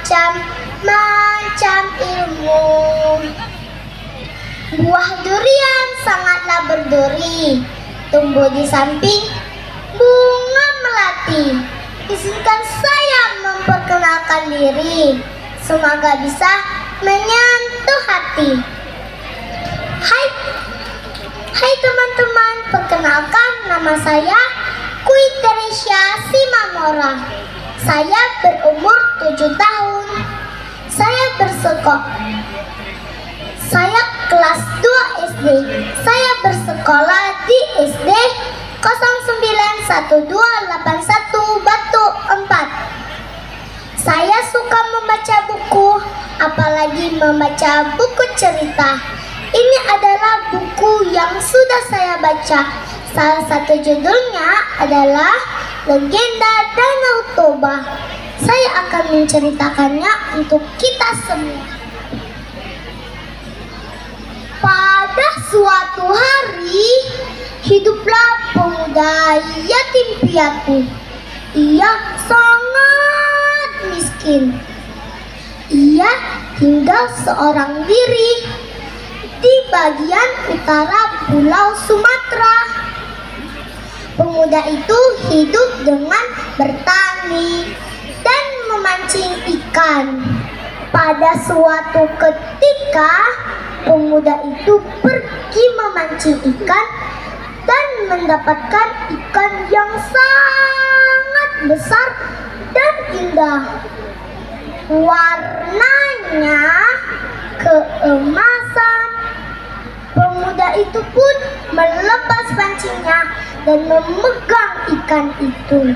bermacam-macam ilmu. Buah durian sangatlah berduri, tumbuh di samping bunga melati. Izinkan saya memperkenalkan diri, semoga bisa menyentuh hati. Hai teman-teman, perkenalkan nama saya Kui Teresia Simamora. Saya berumur 7 tahun. Saya kelas 2 SD. Saya bersekolah di SD 091281 Batu 4. Saya suka membaca buku, apalagi membaca buku cerita. Ini adalah buku yang sudah saya baca. Salah satu judulnya adalah Legenda Danau Toba. Saya akan menceritakannya untuk kita semua. Pada suatu hari, hiduplah pemuda yatim piatu. Ia sangat miskin. Ia tinggal seorang diri di bagian utara Pulau Sumatera. Pemuda itu hidup dengan bertani dan memancing ikan. Pada suatu ketika, pemuda itu pergi memancing ikan dan mendapatkan ikan yang sangat besar dan indah. Warnanya keemasan. Pemuda itu pun melepas pancingnya dan memegang ikan itu.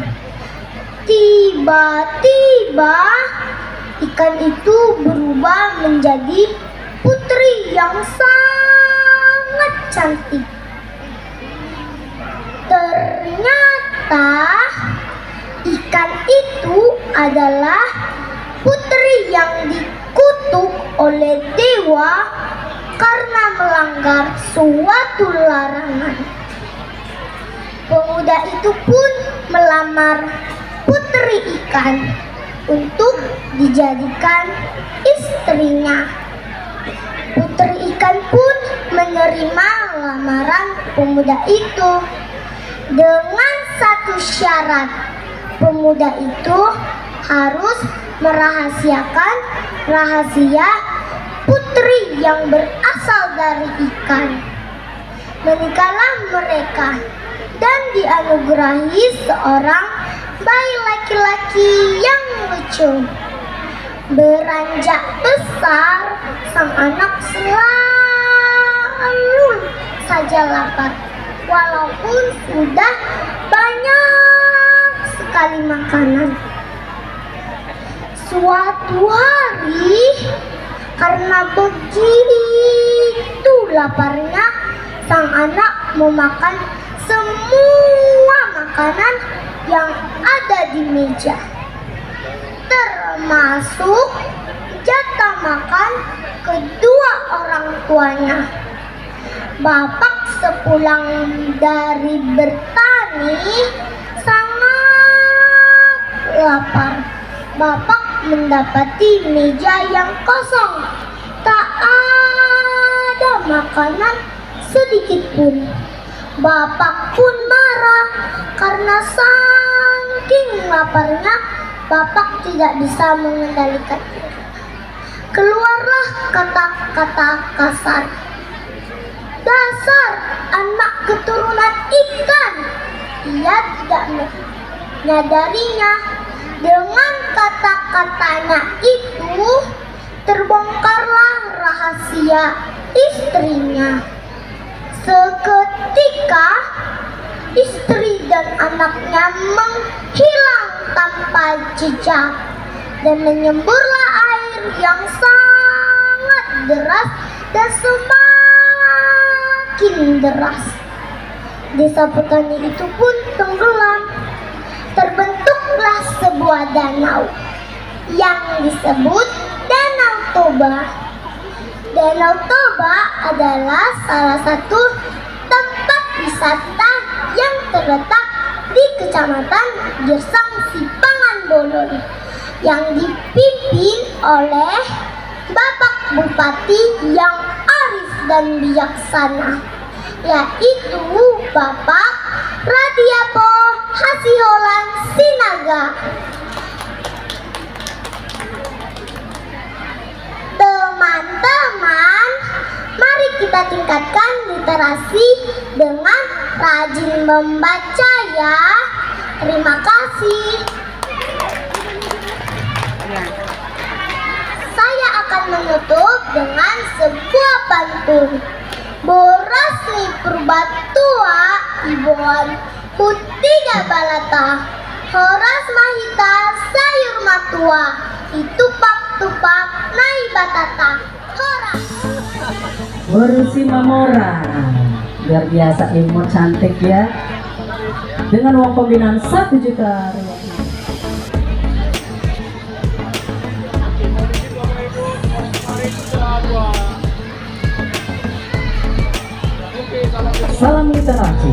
Tiba-tiba ikan itu berubah menjadi putri yang sangat cantik. Ternyata ikan itu adalah putri yang dikutuk oleh dewa karena melanggar suatu larangan. Pemuda itu pun melamar putri ikan untuk dijadikan istrinya. Putri ikan pun menerima lamaran pemuda itu dengan satu syarat. Pemuda itu harus merahasiakan rahasia putri yang berasal dari ikan. Menikahlah mereka dan dianugerahi seorang bayi laki-laki yang lucu. Beranjak besar, sang anak selalu saja lapar, walaupun sudah banyak sekali makanan. Suatu hari, karena begitu laparnya, sang anak memakan semua makanan yang ada di meja, termasuk jatah makan kedua orang tuanya. Bapak sepulang dari bertani sangat lapar. Bapak mendapati meja yang kosong, tak ada makanan sedikit pun. Bapak pun marah karena saking laparnya Bapak tidak bisa mengendalikan. Keluarlah kata-kata kasar. Dasar anak keturunan ikan. Ia tidak menyadarinya. Dengan kata-katanya itu terbongkarlah rahasia istrinya. Seketika istri dan anaknya menghilang tanpa jejak dan menyemburlah air yang sangat deras dan semakin deras. Desa petani itu pun tenggelam. Terbentuklah sebuah danau yang disebut Danau Toba. Danau Toba adalah salah satu tempat wisata yang terletak di Kecamatan Gersang Sipangan Bolon. yang dipimpin oleh Bapak Bupati yang arif dan bijaksana, yaitu Bapak Radiapo Hasiholan Sinaga. Teman-teman, mari kita tingkatkan literasi dengan rajin membaca ya. Terima kasih. Saya akan menutup dengan sebuah pantun. Boras ni perbatua ibuan hutiga balata, horas mahita sayur matua, itupak-tupak nai batata. Horas Berusi Mamora, luar biasa ilmu cantik ya, dengan uang pembinaan 1 juta rupiah. Salam literasi.